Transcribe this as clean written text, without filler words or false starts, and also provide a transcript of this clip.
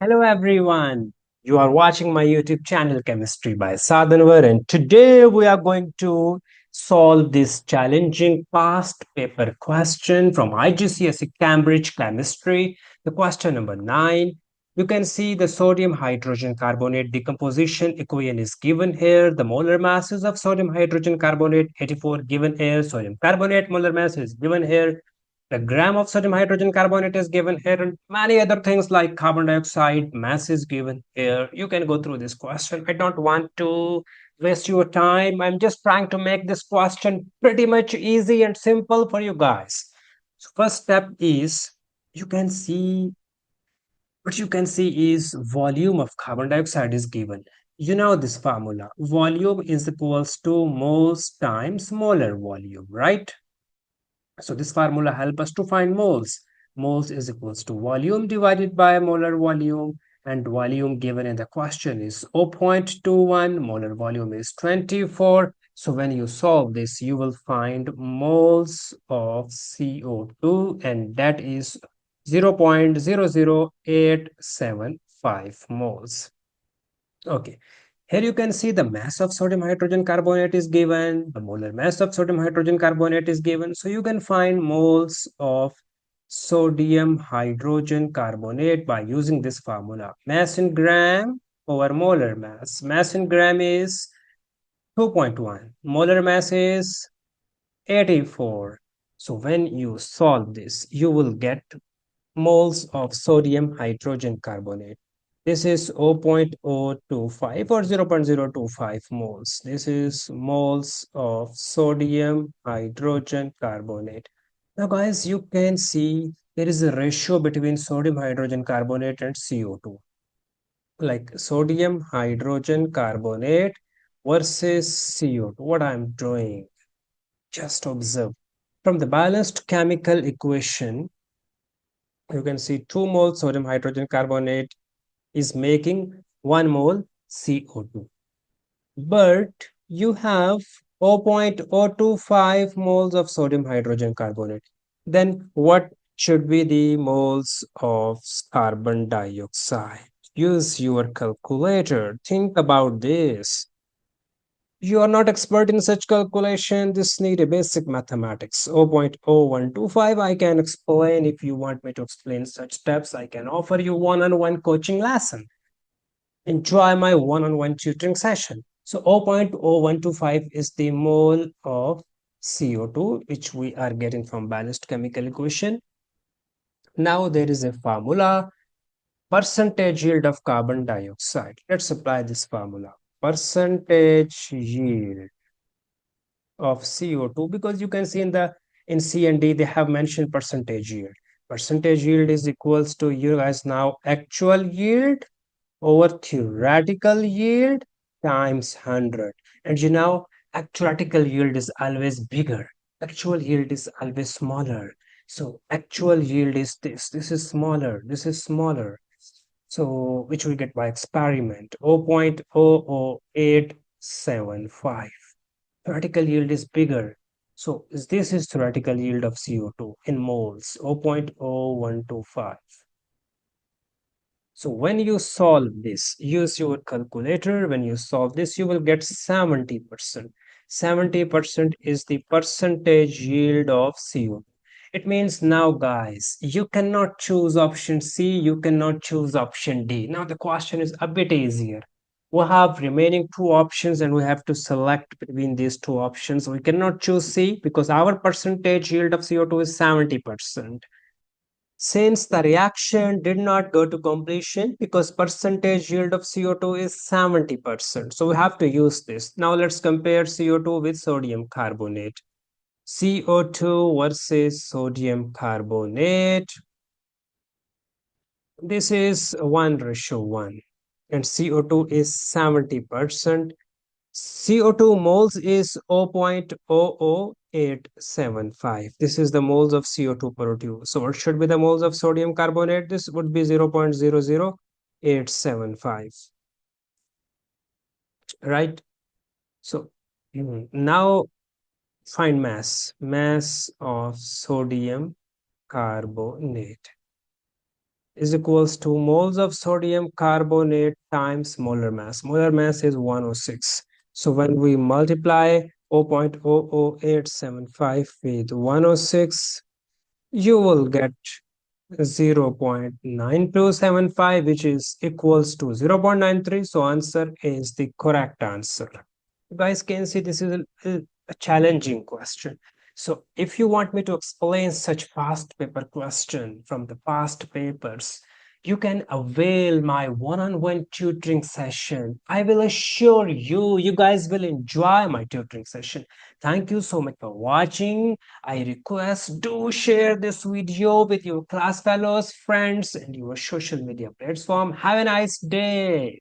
Hello everyone. You are watching my YouTube channel Chemistry by Saad, and today we are going to solve this challenging past paper question from IGCSE Cambridge Chemistry. The question number 9. You can see the sodium hydrogen carbonate decomposition equation is given here. The molar masses of sodium hydrogen carbonate 84 given here. Sodium carbonate molar mass is given here. The gram of sodium hydrogen carbonate is given here, and many other things like carbon dioxide mass is given here. You can go through this question. I don't want to waste your time. I'm just trying to make this question pretty much easy and simple for you guys. So first step is you can see what you can see is volume of carbon dioxide is given. You know this formula. Volume is equals to moles times molar volume, right? So this formula helps us to find moles. Moles is equals to volume divided by molar volume, and volume given in the question is 0.21, molar volume is 24. So when you solve this, you will find moles of CO2, and that is 0.00875 moles. Okay. Here you can see the mass of sodium hydrogen carbonate is given, the molar mass of sodium hydrogen carbonate is given. So you can find moles of sodium hydrogen carbonate by using this formula. Mass in gram over molar mass. Mass in gram is 2.1. Molar mass is 84. So when you solve this, you will get moles of sodium hydrogen carbonate. This is 0.025 or 0.025 moles. This is moles of sodium hydrogen carbonate. Now guys, you can see there is a ratio between sodium hydrogen carbonate and CO2. Like sodium hydrogen carbonate versus CO2. What I'm doing, just observe. From the balanced chemical equation, you can see 2 moles sodium hydrogen carbonate is making 1 mole CO2. But you have 0.025 moles of sodium hydrogen carbonate. Then what should be the moles of carbon dioxide? Use your calculator. Think about this. You are not expert in such calculation. This need a basic mathematics. 0.0125 I can explain. If you want me to explain such steps, I can offer you one-on-one coaching lesson. Enjoy my one-on-one tutoring session. So 0.0125 is the mole of CO2, which we are getting from balanced chemical equation. Now there is a formula, percentage yield of carbon dioxide. Let's apply this formula. Percentage yield of CO2, because you can see in C and D they have mentioned percentage yield. Percentage yield is equals to, you guys, now actual yield over theoretical yield times 100. And you know, theoretical yield is always bigger. Actual yield is always smaller. So actual yield is this. This is smaller. This is smaller. So which we get by experiment. 0.00875. Theoretical yield is bigger. So this is theoretical yield of CO2 in moles, 0.0125. So when you solve this, use your calculator. When you solve this, you will get 70%. 70% is the percentage yield of CO2. It means now, guys, you cannot choose option C, you cannot choose option D. Now the question is a bit easier. We have remaining two options and we have to select between these two options. We cannot choose C because our percentage yield of CO2 is 70%. Since the reaction did not go to completion because percentage yield of CO2 is 70%. So we have to use this. Now let's compare CO2 with sodium carbonate. CO2 versus sodium carbonate. This is 1:1 and CO2 is 70%. CO2 moles is 0.00875. This is the moles of CO2 produced. So what should be the moles of sodium carbonate? This would be 0.00875. Right? So now find mass of sodium carbonate. is equals to moles of sodium carbonate times molar mass. Molar mass is 106. So when we multiply 0.00875 with 106, you will get 0.9275, which is equals to 0.93. So answer is the correct answer. You guys can see this is a challenging question. So if you want me to explain such past paper question from the past papers, you can avail my one-on-one tutoring session. I will assure you, you guys will enjoy my tutoring session. Thank you so much for watching. I request do share this video with your class fellows, friends, and your social media platform. Have a nice day.